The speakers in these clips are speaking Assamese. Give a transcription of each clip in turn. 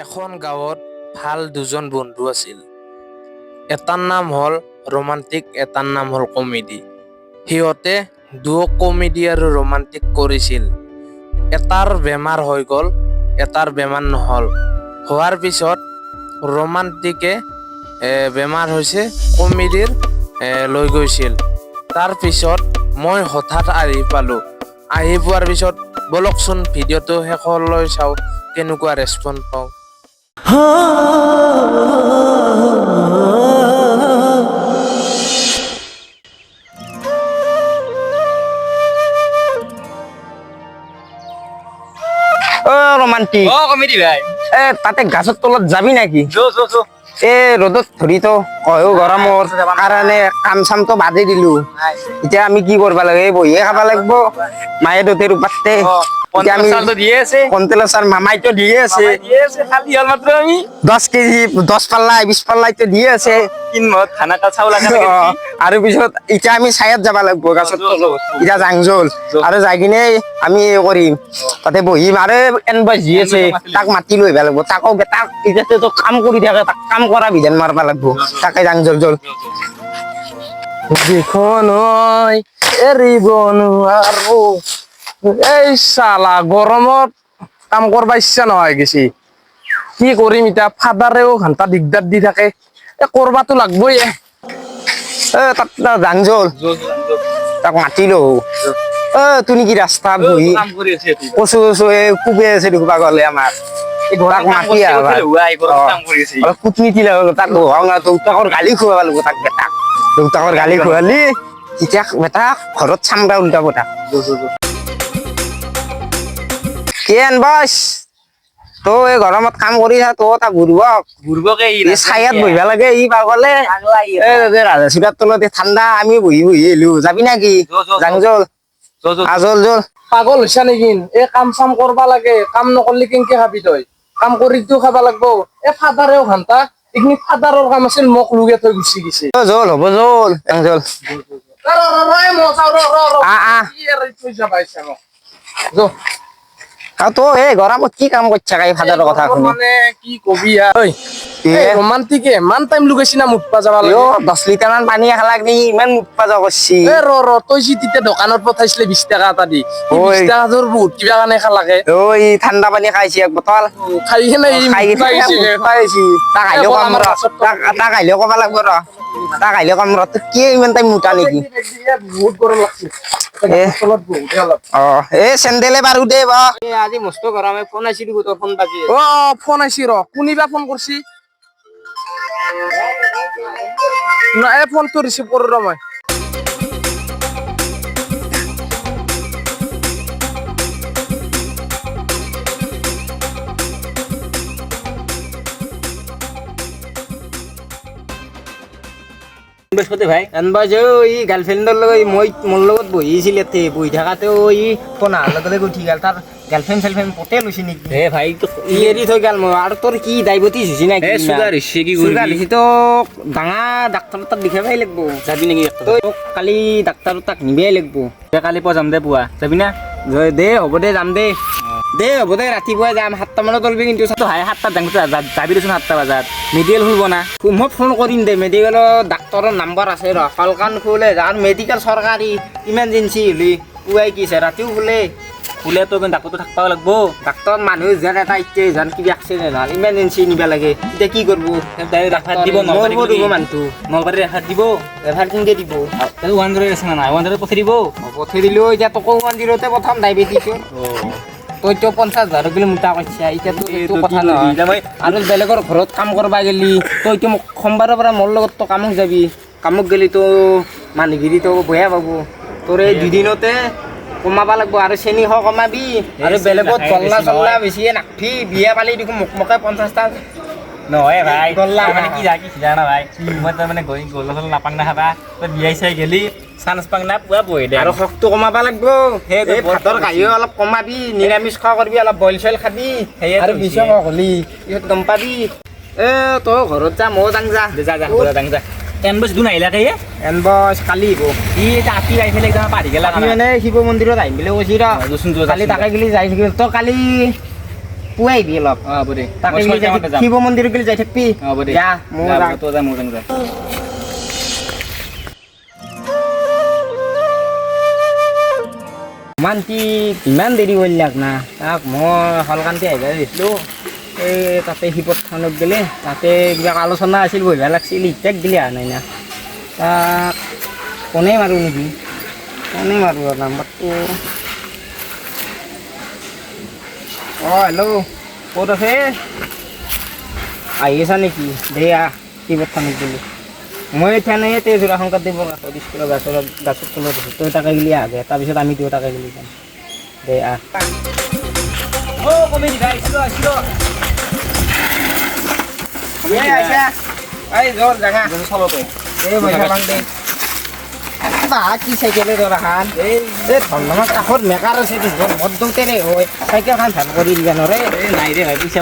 এখন গাঁৱত ভাল দুজন বন্ধু আছিল। এটাৰ নাম হ'ল ৰোমান্টিক, এটাৰ নাম হ'ল কমেডি। সিহঁতে দুয়ো কমেডি আৰু ৰোমান্টিক কৰিছিল। এটাৰ বেমাৰ হৈ গ'ল, এটাৰ বেমাৰ নহ'ল। হোৱাৰ পিছত ৰোমান্টিকে বেমাৰ হৈছে কমেডিৰ লৈ গৈছিল। তাৰ পিছত মই হঠাৎ আহি পালোঁ। আহি পোৱাৰ পিছত বলকচোন ভিডিঅ'টো শেষলৈ চাওঁ, কেনেকুৱা ৰেচপন্স পাওঁ। ৰোমান্টিক কমেডি ভাই তাতে গাছৰ তলত যাবি নেকি? যো ৰ'দত ধৰি তো গৰমৰ কাৰণে কাম চামটো বাদেই দিলো। এতিয়া আমি কি কৰিব লাগে? বহিয়ে খাব লাগিব। মায়ে দেউতাৰ উপাতে এতিয়া আমি দিয়ে আছে কণ্ট্ৰলৰ ছাৰ মামাইতো দিয়ে আছে। খালি হল মাত্র আমি 10 কেজি 10 পাল্লা 20 পাল্লাইতো দিয়ে আছে। কিনমত খানা কা চাউল লাগা আৰু পিছত এতিয়া আমি চায়ত যাব লাগিব গাছৰ তলত। এতিয়া জাংজল আৰু যাই কিনে আমি কৰিম তাতে বহিম আৰু এনবাই যি আছে তাক মাতি লৈ আহিব লাগিব। তাক এতিয়াতো কাম কৰি থাকে, তাক কাম কৰা বিধান মাৰিব লাগিব। তাকে জাংজল জল যিখন এৰিব নোৱাৰো। এই চালা গৰমত কাম কৰিব ইচ্ছা নহয় গেছি। কি কৰিম এতিয়া? ফাদাৰেও ঘণ্টা দিগদাৰ দি থাকে। কৰবাতো লাগবই। তাত জাংজল তাক মাতি লও। তুমি কি ৰাস্তাত বহি কাম কৰি আছে কচু কচু কুবে আছে দেখো পাগলে আমাৰ তাক মাতি অলপ কুটনীতি তাক দেউতাকৰ গালি খুৱাব লাগিব। তাক বেটাক দেউতাকৰ গালি খুৱালি তেতিয়া বেটা ঘৰত চামৰা উল্টাব। তাক কি আনবাছ তো এই গৰমত কাম কৰি তো তাক ঘুৰবকে ছায়াত বহিব লাগে। ই পাগলে ৰাজাচূড়াৰ তলত ঠাণ্ডা আমি বহি বহি আহিলো। যাবি নাকি? জাংজল আজল জল পাগল হৈছা নেকি? এই কাম চাম কৰবা লাগে। কাম নকৰিলে কেনেকে খাবি তই? কাম কৰিতো খাবা লাগব। ফাদাৰেও ঘণ্টা এইখিনি ফাদাৰৰ কাম আছিল, মোক লুগে থৈ গুচি গৈছে। জল হ'ব জল জাংজল তো এই গৰমত কি কাম কৰিছা? ফাদাৰৰ কথা শুনি মানে কি কবি ৰোমান্টিকে ইমান টাইম লুকাইছি না মুতপা যাবা লাগে। 10 লিটাৰ মান পানী খালাক নি ইমান মুতপা করছি। তই যি তেতিয়া দোকানত পঠাইছিলে 20 টাকা এটা দি, 20 টাকা তোৰ বহুত কিবা কাৰণে খালাকে। ঠাণ্ডা পানী খাইছি এক বটল খাই কিনে তাক আহিলেও কবা লাগব ৰ। তাক আহিলেও কম ৰ। কি ইমান টাইম মুতা নেকি? বহুত গৰম লাগছে। চেন্দেলে বাৰু দে বা আজি মস্ত গৰমে ফোন আইছি দিব তো ফোন বাজি ফোন আইছি ৰ। কোনিবা ফোন কৰছি? ফোনটো ৰিচিভ কৰো ৰ মই। ভাই আনবা যে ই গার্লফ্রেন্ডর লগে মই মোর লগত বহিছিল এতে বহি থাকাতেও ই ফোন আহার লগে লগে উঠি গেল। তার গার্লফ্রেন্ড সেলফ্রেন্ড পটে লইছি নাকি? হে ভাই তো ই এরি থৈ গেল। মই আর তোর কি ডায়াবেটিস হইছি নাকি? সুগার হইছে কি করবি? সুগার হইছে তো ডাঙা ডাক্তার তাক দেখাবাই লাগবো। যাবি নাকি? তো কালি ডাক্তার তাক নিবাই লাগবো। কালি পুৱা যাম দে। পুৱা যাবি না? দে হ'ব দে যাম দে। হ'ব দে ৰাতিপুৱাই যাম। 7টা মানত ওলবি কিন্তু। 7টাত যাবি দেচোন। 7টা বজাত মেডিকেল খুলব না? মই ফোন কৰিম দে। মেডিকেলৰ ডাক্তৰৰ নাম্বাৰ আছে ৰ। ফালকান খোলে যাৰ মেডিকেল চৰকাৰী ইমাৰ্জেঞ্চি হলি পুৱাই কিছে ৰাতিও খুলে তো ডাক্তৰটো থাকবা লাগব। ডাক্তৰ মানুহ যেন এটা ইত্যে যেন কিবা এক্সিডেণ্ট হ'ল ইমাৰ্জেঞ্চি নিবা লাগে। এতিয়া কি কৰিব? ৰেফাৰ দিব মানুহটো নলবাৰী ৰেফাৰ দিব। ৰেফাৰ কেনেকৈ দিব? 100 আছে না নাই? 100 পঠাই দিব। পঠাই দিলেও এতিয়া তোকো 100তে প্ৰথম ডায়েবেটিছৰ তইতো 50,000 কিলো মোটা কৈছা। এতিয়াতো এইটো কথা নহয়। আৰু বেলেগৰ ঘৰত কাম কৰবা গেলি তইতো মোক সোমবাৰৰ পৰা মোৰ লগত তো কামত যাবি। কামত গেলি তো মানুহগিৰি তো বেয়া পাব। তোৰ এই 2 দিনতে কমাবা লাগব। আৰু চেনি কমাবি। আৰু বেলেগত জল্লা চল্লা বেছিয়ে নাখবি। বিয়া পালি দেখোন মোকে 50টা নহয় ভাই। গল্লা মানে কি জানা ভাই? মই তাৰ মানে গল্লা চল্লা নাপাং না খাবা। তই বিয়াই চাই গেলি চান্স পাং না পুৱা বহি দে। আৰু শক্তি কমাবা লাগব। সেই ভাতৰ কাহিও অলপ কমাবি। নিৰামিষ খোৱা কৰবি। অলপ বইল চইল খাবি। আৰু বিষ হলি ইহঁত গম পাবি। তই ঘৰত যা ময়ো যাং যা। যা এনবছ দুন আহিলাকে এনবছ কালি আহিব। ই আপি আহি পেলাই একদম পাহৰি গেলা। মানে শিৱ মন্দিৰত আহিম বুলি কৈছি ৰ। কালি তাকে গেলি যাই থাকিল। তই কালি পুৱাই আহিবি অলপ হ'ব দে তাকে মই গেলি যাই ছয়টামানতে যাম। শিৱ মন্দিৰত গেলি যাই থাকবি হ'ব দে যা ময়ো যাওঁ তই যা ময়ো যাম যা ইমান দেৰি কৰিলাক না তাক মই হলকান্তি আহিব দিছিলোঁ এই তাতে শিৱত থানত গ'লে তাতে কিবা আলোচনা আছিল বহিব লাগিছিল ইত্যাক দিলে অহা নাই না তাক কোনে মাৰোঁ নেকি কোনে মাৰোঁ নাম্বাৰটো অঁ হেল্ল' ক'ত আছে আহি আছা নেকি দে শিৱত থানত গ'লে মই এতিয়া নাই তেজোৰা শংকৰ দেৱৰ কাষত স্কুলৰ গাছৰ তলত আছোঁ তই তাকে গেলি আগে তাৰপিছত আমি দুয়োটাকে গেলি যাম দে কি চাইকেলে তোৰ এখন এই ধন্যবাদ কাষত মেকাৰ আছে মদ দৌতেৰে হয় চাইকেলখন ভাল কৰি দিবা নৰে নাই দে ভাই পইচা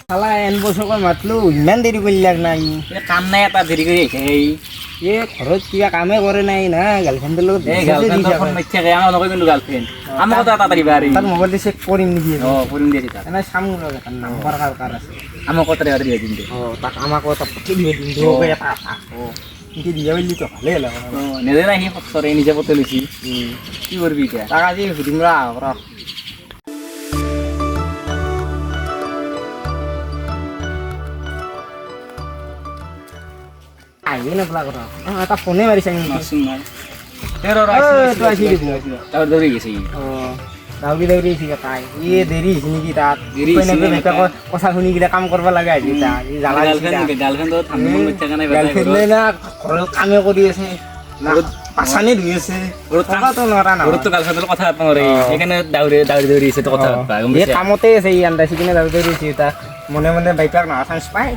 খালা এন বছৰকৈ মাতলো ইমান দেৰি কৰিলাক নাই কাম নাই এটা দেৰি কৰি আহিছে এই ঘৰত কিবা কামে কৰে নাই না গাৰ্লফ্ৰেণ্ডৰ লগত গাৰ্লফ্ৰেণ্ডৰ ফোন মাৰি থাকে আমাৰ নকয় কিন্তু গাৰ্লফ্ৰেণ্ড আমাকো এটা এটা দিবা আৰু তাৰ মোবাইলটো চেক কৰিম নেকি কৰিম দে তাত এনে চাম নাম্বাৰ কাৰ আছে আমাকো এটা দিয়া দিম দে তাক আমাকো এটা পঠিয়াই দিব দিম দুয়োকে এটা কিন্তু দিয়া বুলিতো ভালেই হ'ল নিজে নাই সি সত্তৰে নিজে পতে লৈছি কি কৰিবি এতিয়া তাক আজি সুধিম ৰ আহিয়ে নাপলা কথা এটা ফোনে মাৰিছে দৌৰি গৈছে দাউৰি দাউৰি আহিছে তাই দেৰি হৈছে নেকি তাত কথা শুনি কিনে কাম কৰিব লাগে আজি গাৰ্লফ্ৰেণ্ডে না ঘৰত কামে কৰি আছে পাচানি ধুই আছে কথা পাতিব সেইকাৰণে দাউৰি দাউৰি দৌৰি আছে কথা পাতিবা গম পাইছা কামতে আছে ই আন্দাইছে কিনে দাউৰি দাউৰি আছে তাক মনে মনে বাইপাক নহা চান্স পায়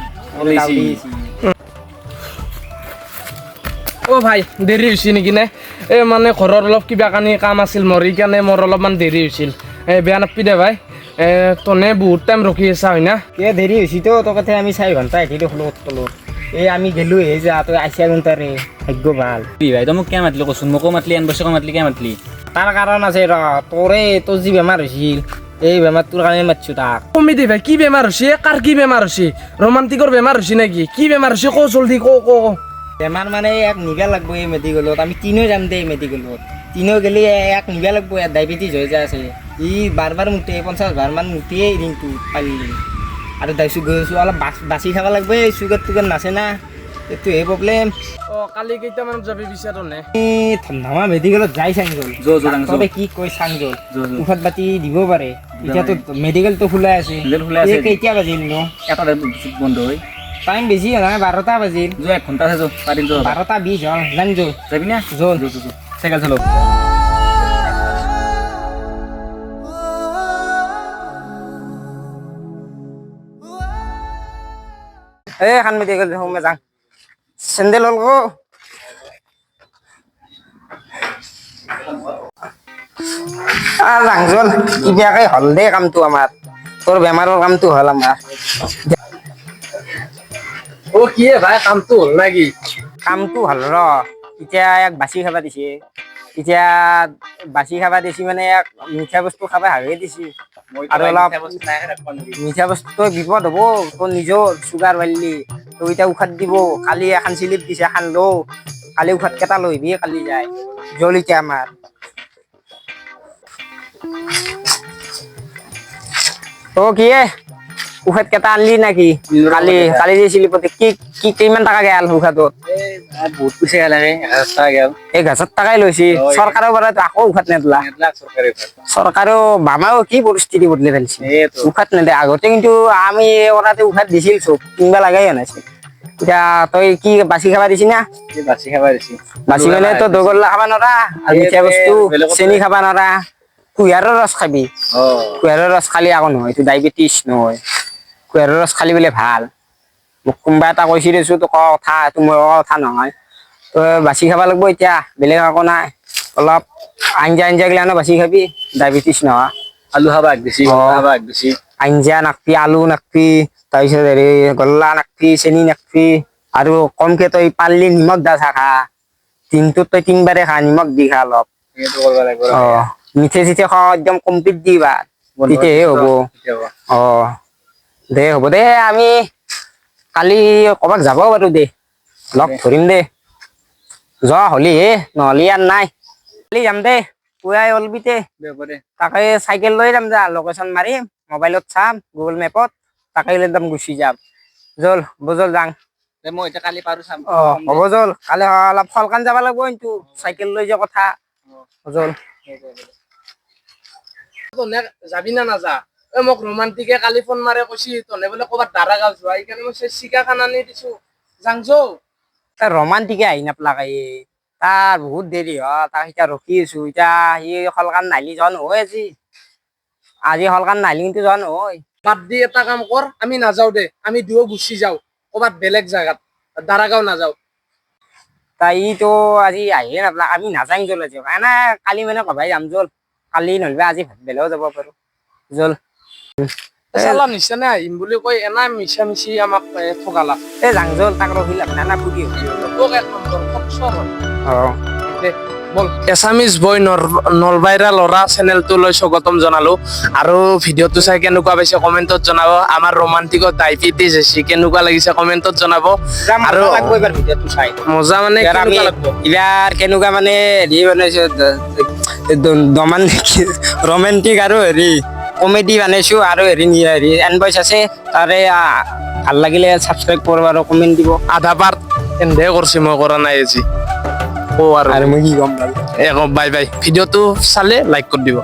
অ' ভাই দেৰি হৈছে নেকি নে এই মানে ঘৰৰ অলপ কিবা কানি কাম আছিল মোৰ সেইকাৰণে মোৰ অলপমান দেৰি হৈছিল বেয়া নাপাবি দে ভাই তনে বহুত টাইম ৰখি আছা হয় না দেৰি হৈছেতো তোৰ কথা আমি 4 ঘণ্টা আহি দেখলো তলত এই আমি গেলো এই যে তই আইসা ঘণ্টাৰে ভাগ্য ভাল ভাই তই মোক কিয় মাতিলি কচোন মোকো মাতিলি এন বছৰকো মাতিলি কিয় মাতিলি তাৰ কাৰণ আছে তোৰ যি বেমাৰ হৈছিল এই বেমাৰটোৰ কাৰণে মাতিছো তাক কমিটি ভাই কি বেমাৰ হৈছে কাৰ কি বেমাৰ হৈছে ৰোমান্টিকৰ বেমাৰ হৈছে নেকি কি বেমাৰ হৈছে ক জলদি ক বেমাৰ মানে এক নিবা লাগব এই মেডিকেলত আমি তিনিও যাম দে মেডিকেলত তিনিও গেলি এক নিবা লাগব ইয়াত ডায়েবেটিছ হৈ যায় আছে ই বাৰ মুঠে 50 বাৰ মান মুঠিয়ে দিনটো পাৰিলি আৰু দাইছো গৈছোঁ অলপ বাচি খাব লাগব এই চুগাৰ টুগাৰ নাছে না এইটোহে প্ৰব্লেম কালি কেইটামানত যাবি বিচাৰনে ধমধামা মেডিকেলত যাই চাংজল তবে কি কয় চাংজল ঔষধ পাতি দিব পাৰে এতিয়াতো মেডিকেলটো খোলাই আছে কেতিয়া বাজিল ন এটা বন্ধ হয় টাইম বেছি হয় নহয় 12টা বাজিল 1 ঘণ্টা আছে 12টা 20 হ'ল যাম যাবি না জল চাইকেল চলো এখন মেডিকেল সোমাই যাওঁ চেণ্ডেল হ'ল ৰাংজল কিবাকে হ'ল দেই কামটো আমাৰ তোৰ বেমাৰৰ কামটো হ'ল আমাৰ কি ভাই কামটো হ'ল নাকি কামটো হ'ল এতিয়া এক বাচি খাবা দিছে এতিয়া বাচি খাবা দিছি মানে এক মিঠা বস্তু খাবা হাগে দিছি আৰু অলপ মিঠা বস্তু বিপদ হ'ব তোৰ নিজৰ চুগাৰ বাঢ়লি তোৰ এতিয়া ঔষধ দিব কালি এখন চিলিপ দিছে এখন লওঁ কালি ঔষধ কেইটা লৈ আহিবি কালি যায় জল এতিয়া আমাৰ কি ঔষধ কেইটা আনলি নাকি কালি দিছিলি কি কিমান টকা গেল ঔষধত বহুত পইচা লাগে 1000 গেল 1000 টাকাই লৈছি চৰকাৰৰ পৰা আকৌ ঔষধ নেদলা চৰকাৰেও বামাও কি পৰিস্থিতি বদলি ফেলছে ঔষধ নেদে আগতে কিন্তু আমি ওরাতে ঔষধ দিছিল চব কিনবা লাগাই আনাইছে এতিয়া তই কি বাচি খাবা দিছি না বাচি খাবা দিছি বাচি মানে তো দগল্লা খাবা নৰা আৰু মিঠা বস্তু চেনি খাবা নৰা কুঁহিয়াৰৰ ৰস খাবি কুঁহিয়াৰৰ ৰস খালি আকৌ নহয় এইটো ডায়েবেটিছ নহয় কুঁহিয়াৰৰ ৰস খালি বোলে ভাল মোক কোনোবা এটা কৈছি দেছো তোক কথা এইটো মোৰ কথা নহয় তই বাচি খাব লাগিব এতিয়া বেলেগ একো নাই অলপ আঞ্জা গিলানো বাচি খাবি ডায়েবেটিছ নহয় আলু খাবা দিছি খাবা দিছি আঞ্জা নাখবি আলু নাখবি তাৰপিছত হেৰি গল্লা নাখবি চেনি নাখবি আৰু কমকে তই পাৰিলি নিমখ দা খা দিনটোত তই 3 বাৰে খা নিমখ দি খা অলপ সেইটো কৰিব লাগিব অ মিঠে চিঠে খোৱা একদম কমপ্লিট দিবা তেতিয়াহে হ'ব অ দে হ'ব দে আমি কালি ক'ৰবাত যাব পাৰো দে লগ ধৰিম দে যোৱা হলি হে নহ'লে আৰু নাই কালি যাম দে পুৱাই অলবিতে তাকে চাইকেল লৈ যাম যা লোকেশ্যন মাৰিম মোবাইলত চাম গুগল মেপত তাকে লৈ যাম গুচি যাম জল বজল যাং মই এতিয়া কালি পাৰো চাম অ হ'ব জল কালি অলপ ফলকান যাব লাগিব কিন্তু চাইকেল লৈ যোৱা কথা জল তনে যাবি না নাযা মোক ৰোমান্টিকে কালি ফোন মাৰে কৈছি তনে বোলে ক'ৰবাত দাৰাগাঁও যোৱা সেইকাৰণে মই চিকা খান আনি দিছো যাংছো ৰোমান্টিকে আহি নাপলাক তাৰ বহুত দেৰি হয় তাক এতিয়া ৰখি আছো এতিয়া সি ফলকান নাহিলি যোৱা নহয় আজি ফলকান নাহিলি কিন্তু যোৱা নহয় বাদ দি এটা কাম কৰ আমি নাযাও দে আমি দুয়ো গুচি যাও ক'ৰবাত বেলেগ জাগাত দাৰাগাঁও নাযাও তাইতো আজি আহিয়ে নাপলাক আমি নাযাং জল আজি এনে কালি মানে কবাই যাম জল কালি নহলে আজি বেলেগও যাব পাৰো জল চালা নিচানে আহিম বুলি কৈ এনা মিছা মিছি আমাক ঠগালা এই যাং জল তাক ৰখি লাভ নাই না ফুটি তোক এক নম্বৰ খচ্চৰ হয় অ দে বল এছামিজ বয় নলবাইৰা ল'ৰা চেনেলটোলৈ স্বাগতম জনালো আৰু ভিডিঅ'টো চাই কেনেকুৱা পাইছে কমেণ্টত জনাব আমাৰ ৰোমান্টিকত ডায়েবেটিছ হৈছে কেনেকুৱা লাগিছে কমেণ্টত জনাব আৰু লাগব এবাৰ ভিডিঅ'টো চাই মজা মানে এবাৰ আমি কেনেকুৱা লাগব এবাৰ কেনেকুৱা মানে হেৰি বনাইছো ৰোমান্টিক আৰু হেৰি কমেডি বনাইছো আৰু হেৰি এনভইচ আছে তাৰে ভাল লাগিলে ছাবস্ক্ৰাইব কৰিব আৰু কমেণ্ট দিব আধা পাৰ্ট এন্ধে কৰিছে মই কৰা নাই আজি আৰু আৰু মই কি ক'ম বাই বাই ভিডিঅ'টো চালে লাইক কৰি দিব